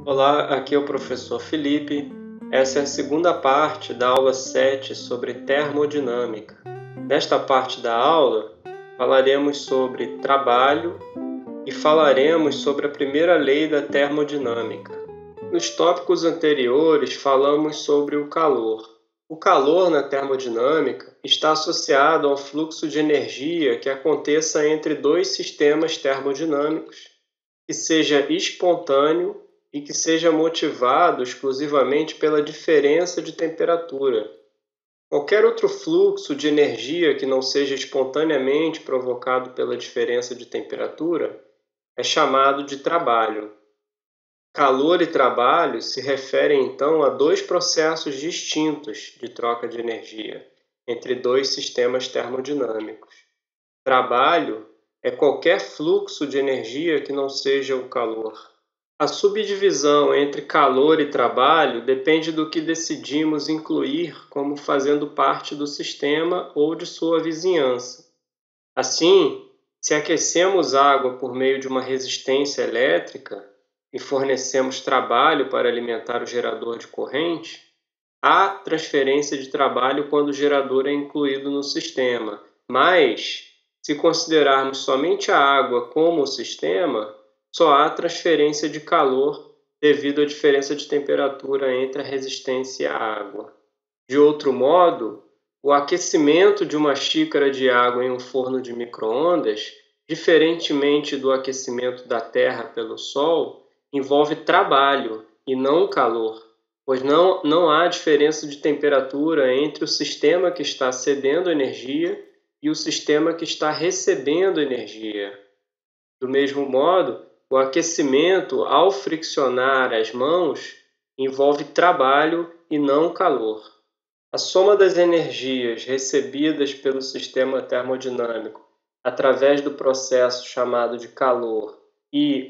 Olá, aqui é o professor Felipe. Essa é a segunda parte da aula 7 sobre termodinâmica. Nesta parte da aula, falaremos sobre trabalho e falaremos sobre a primeira lei da termodinâmica. Nos tópicos anteriores, falamos sobre o calor. O calor na termodinâmica está associado ao fluxo de energia que aconteça entre dois sistemas termodinâmicos, que seja espontâneo e que seja motivado exclusivamente pela diferença de temperatura. Qualquer outro fluxo de energia que não seja espontaneamente provocado pela diferença de temperatura é chamado de trabalho. Calor e trabalho se referem então a dois processos distintos de troca de energia entre dois sistemas termodinâmicos. Trabalho é qualquer fluxo de energia que não seja o calor. A subdivisão entre calor e trabalho depende do que decidimos incluir como fazendo parte do sistema ou de sua vizinhança. Assim, se aquecemos água por meio de uma resistência elétrica e fornecemos trabalho para alimentar o gerador de corrente, há transferência de trabalho quando o gerador é incluído no sistema, mas, se considerarmos somente a água como o sistema, só há transferência de calor devido à diferença de temperatura entre a resistência e a água. De outro modo, o aquecimento de uma xícara de água em um forno de micro-ondas, diferentemente do aquecimento da Terra pelo Sol, envolve trabalho e não calor, pois não há diferença de temperatura entre o sistema que está cedendo energia e o sistema que está recebendo energia. Do mesmo modo, o aquecimento, ao friccionar as mãos, envolve trabalho e não calor. A soma das energias recebidas pelo sistema termodinâmico através do processo chamado de calor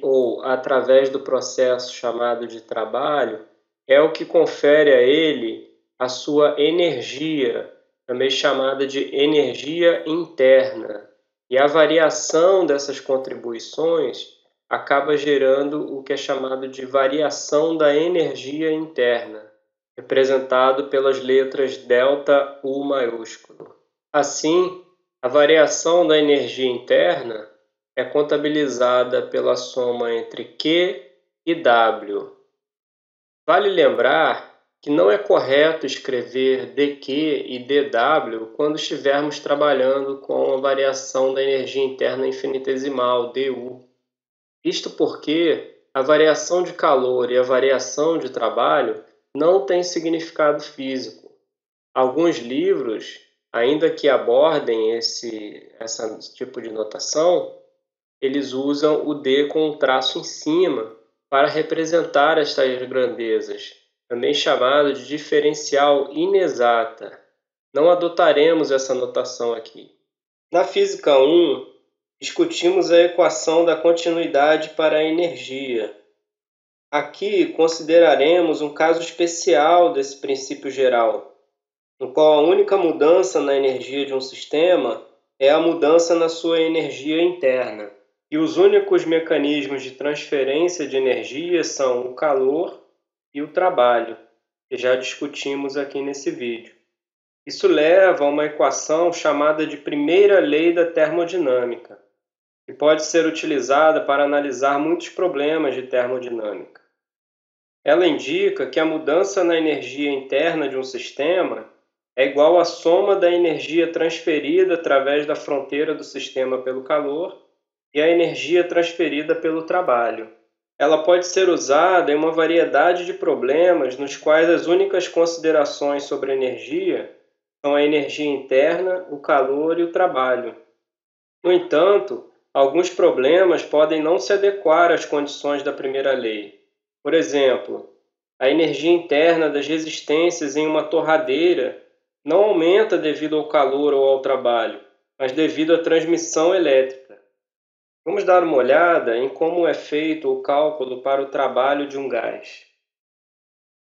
ou através do processo chamado de trabalho é o que confere a ele a sua energia, também chamada de energia interna. E a variação dessas contribuições acaba gerando o que é chamado de variação da energia interna, representado pelas letras ΔU maiúsculo. Assim, a variação da energia interna é contabilizada pela soma entre Q e W. Vale lembrar que não é correto escrever dQ e dW quando estivermos trabalhando com a variação da energia interna infinitesimal, dU. Isto porque a variação de calor e a variação de trabalho não têm significado físico. Alguns livros, ainda que abordem esse tipo de notação, eles usam o D com um traço em cima para representar estas grandezas, também chamado de diferencial inexata. Não adotaremos essa notação aqui. Na Física 1, discutimos a equação da continuidade para a energia. Aqui consideraremos um caso especial desse princípio geral, no qual a única mudança na energia de um sistema é a mudança na sua energia interna. E os únicos mecanismos de transferência de energia são o calor e o trabalho, que já discutimos aqui nesse vídeo. Isso leva a uma equação chamada de primeira lei da termodinâmica, que pode ser utilizada para analisar muitos problemas de termodinâmica. Ela indica que a mudança na energia interna de um sistema é igual à soma da energia transferida através da fronteira do sistema pelo calor e a energia transferida pelo trabalho. Ela pode ser usada em uma variedade de problemas nos quais as únicas considerações sobre a energia são a energia interna, o calor e o trabalho. No entanto, alguns problemas podem não se adequar às condições da primeira lei. Por exemplo, a energia interna das resistências em uma torradeira não aumenta devido ao calor ou ao trabalho, mas devido à transmissão elétrica. Vamos dar uma olhada em como é feito o cálculo para o trabalho de um gás.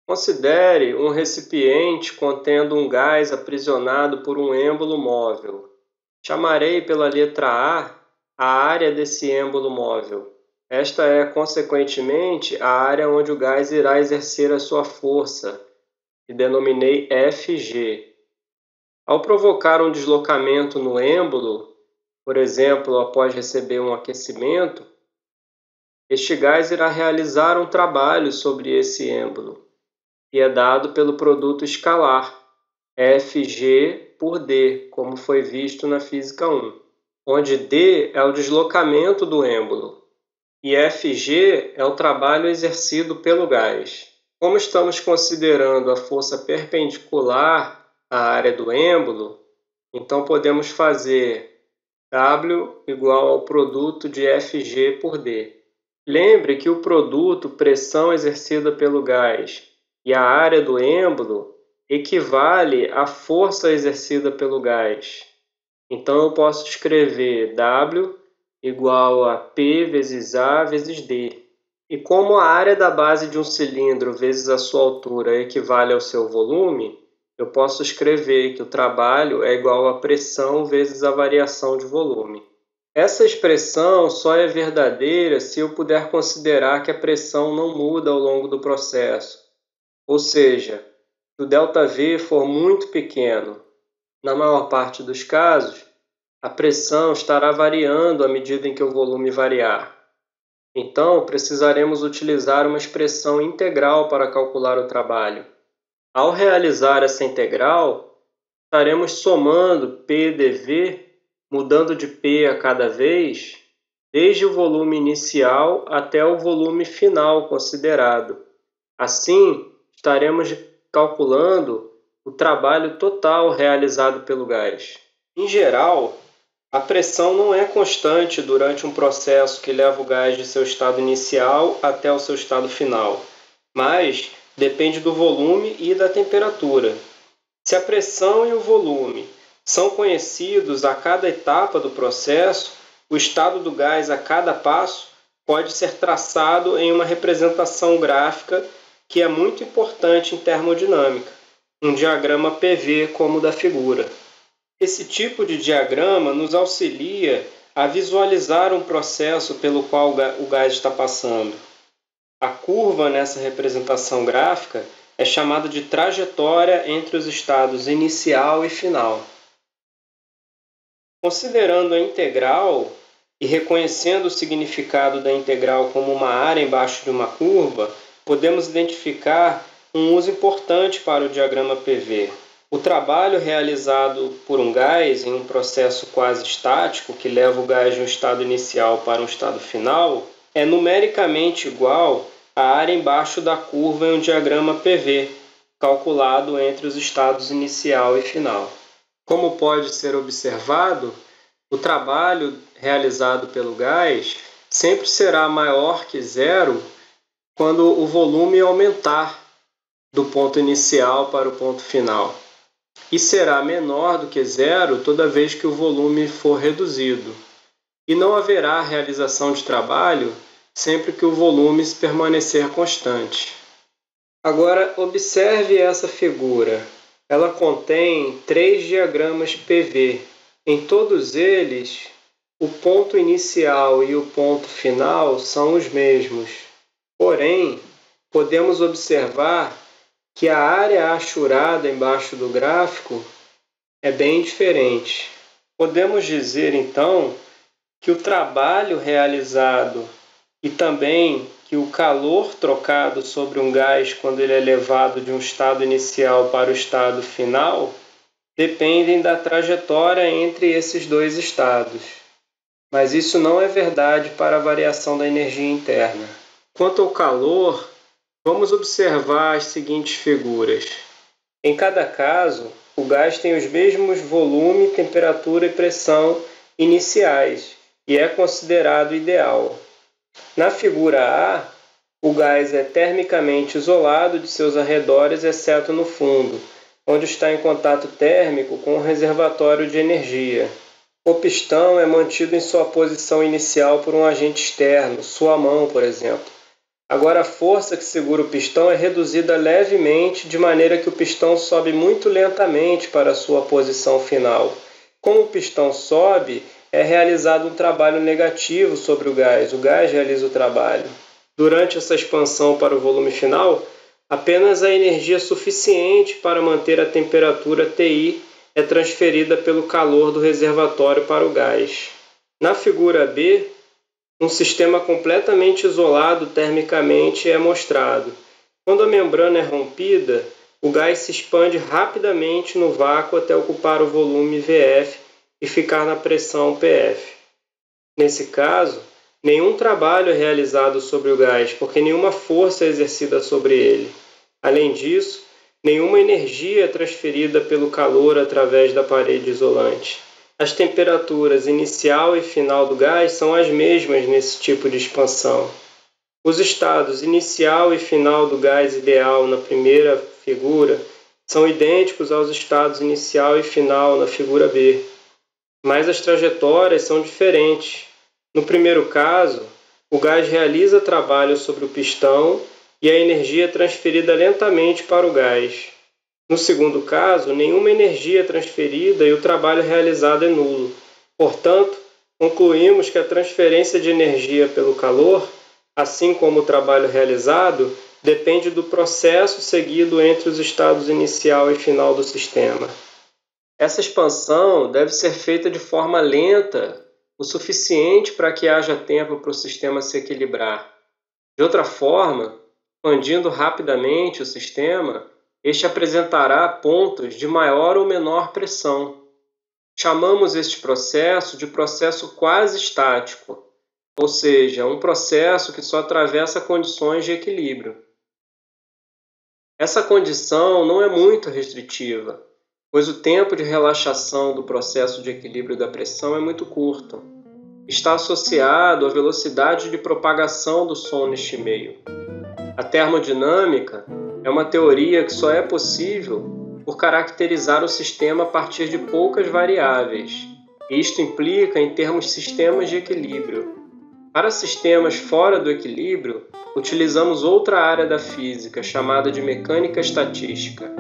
Considere um recipiente contendo um gás aprisionado por um êmbolo móvel. Chamarei pela letra A a área desse êmbolo móvel. Esta é, consequentemente, a área onde o gás irá exercer a sua força, que denominei Fg. Ao provocar um deslocamento no êmbolo, por exemplo, após receber um aquecimento, este gás irá realizar um trabalho sobre esse êmbolo, que é dado pelo produto escalar, Fg por d, como foi visto na Física 1, onde d é o deslocamento do êmbolo e Fg é o trabalho exercido pelo gás. Como estamos considerando a força perpendicular à área do êmbolo, então podemos fazer W igual ao produto de Fg por d. Lembre que o produto pressão exercida pelo gás e a área do êmbolo equivale à força exercida pelo gás. Então eu posso escrever W igual a P vezes A vezes D. E como a área da base de um cilindro vezes a sua altura equivale ao seu volume, eu posso escrever que o trabalho é igual a pressão vezes a variação de volume. Essa expressão só é verdadeira se eu puder considerar que a pressão não muda ao longo do processo. Ou seja, se o ΔV for muito pequeno. Na maior parte dos casos, a pressão estará variando à medida em que o volume variar. Então, precisaremos utilizar uma expressão integral para calcular o trabalho. Ao realizar essa integral, estaremos somando PdV, mudando de P a cada vez, desde o volume inicial até o volume final considerado. Assim, estaremos calculando o trabalho total realizado pelo gás. Em geral, a pressão não é constante durante um processo que leva o gás de seu estado inicial até o seu estado final, mas depende do volume e da temperatura. Se a pressão e o volume são conhecidos a cada etapa do processo, o estado do gás a cada passo pode ser traçado em uma representação gráfica que é muito importante em termodinâmica, um diagrama PV como o da figura. Esse tipo de diagrama nos auxilia a visualizar um processo pelo qual o gás está passando. A curva nessa representação gráfica é chamada de trajetória entre os estados inicial e final. Considerando a integral e reconhecendo o significado da integral como uma área embaixo de uma curva, podemos identificar um uso importante para o diagrama PV. O trabalho realizado por um gás em um processo quase estático, que leva o gás de um estado inicial para um estado final, é numericamente igual à área embaixo da curva em um diagrama PV, calculado entre os estados inicial e final. Como pode ser observado, o trabalho realizado pelo gás sempre será maior que zero quando o volume aumentar do ponto inicial para o ponto final. E será menor do que zero toda vez que o volume for reduzido. E não haverá realização de trabalho sempre que o volume permanecer constante. Agora, observe essa figura. Ela contém 3 diagramas PV. Em todos eles, o ponto inicial e o ponto final são os mesmos. Porém, podemos observar que a área achurada embaixo do gráfico é bem diferente. Podemos dizer, então, que o trabalho realizado e também que o calor trocado sobre um gás quando ele é levado de um estado inicial para o estado final dependem da trajetória entre esses dois estados. Mas isso não é verdade para a variação da energia interna. Quanto ao calor, vamos observar as seguintes figuras. Em cada caso, o gás tem os mesmos volume, temperatura e pressão iniciais e é considerado ideal. Na figura A, o gás é termicamente isolado de seus arredores, exceto no fundo, onde está em contato térmico com o reservatório de energia. O pistão é mantido em sua posição inicial por um agente externo, sua mão, por exemplo. Agora a força que segura o pistão é reduzida levemente, de maneira que o pistão sobe muito lentamente para a sua posição final. Como o pistão sobe, é realizado um trabalho negativo sobre o gás realiza o trabalho. Durante essa expansão para o volume final, apenas a energia suficiente para manter a temperatura Ti é transferida pelo calor do reservatório para o gás. Na figura B, um sistema completamente isolado termicamente é mostrado. Quando a membrana é rompida, o gás se expande rapidamente no vácuo até ocupar o volume Vf e ficar na pressão Pf. Nesse caso, nenhum trabalho é realizado sobre o gás, porque nenhuma força é exercida sobre ele. Além disso, nenhuma energia é transferida pelo calor através da parede isolante. As temperaturas inicial e final do gás são as mesmas nesse tipo de expansão. Os estados inicial e final do gás ideal na primeira figura são idênticos aos estados inicial e final na figura B, mas as trajetórias são diferentes. No primeiro caso, o gás realiza trabalho sobre o pistão e a energia é transferida lentamente para o gás. No segundo caso, nenhuma energia é transferida e o trabalho realizado é nulo. Portanto, concluímos que a transferência de energia pelo calor, assim como o trabalho realizado, depende do processo seguido entre os estados inicial e final do sistema. Essa expansão deve ser feita de forma lenta, o suficiente para que haja tempo para o sistema se equilibrar. De outra forma, expandindo rapidamente o sistema, este apresentará pontos de maior ou menor pressão. Chamamos este processo de processo quase estático, ou seja, um processo que só atravessa condições de equilíbrio. Essa condição não é muito restritiva, pois o tempo de relaxação do processo de equilíbrio da pressão é muito curto. Está associado à velocidade de propagação do som neste meio. A termodinâmica é uma teoria que só é possível por caracterizar o sistema a partir de poucas variáveis. Isto implica em termos sistemas de equilíbrio. Para sistemas fora do equilíbrio, utilizamos outra área da física chamada de mecânica estatística.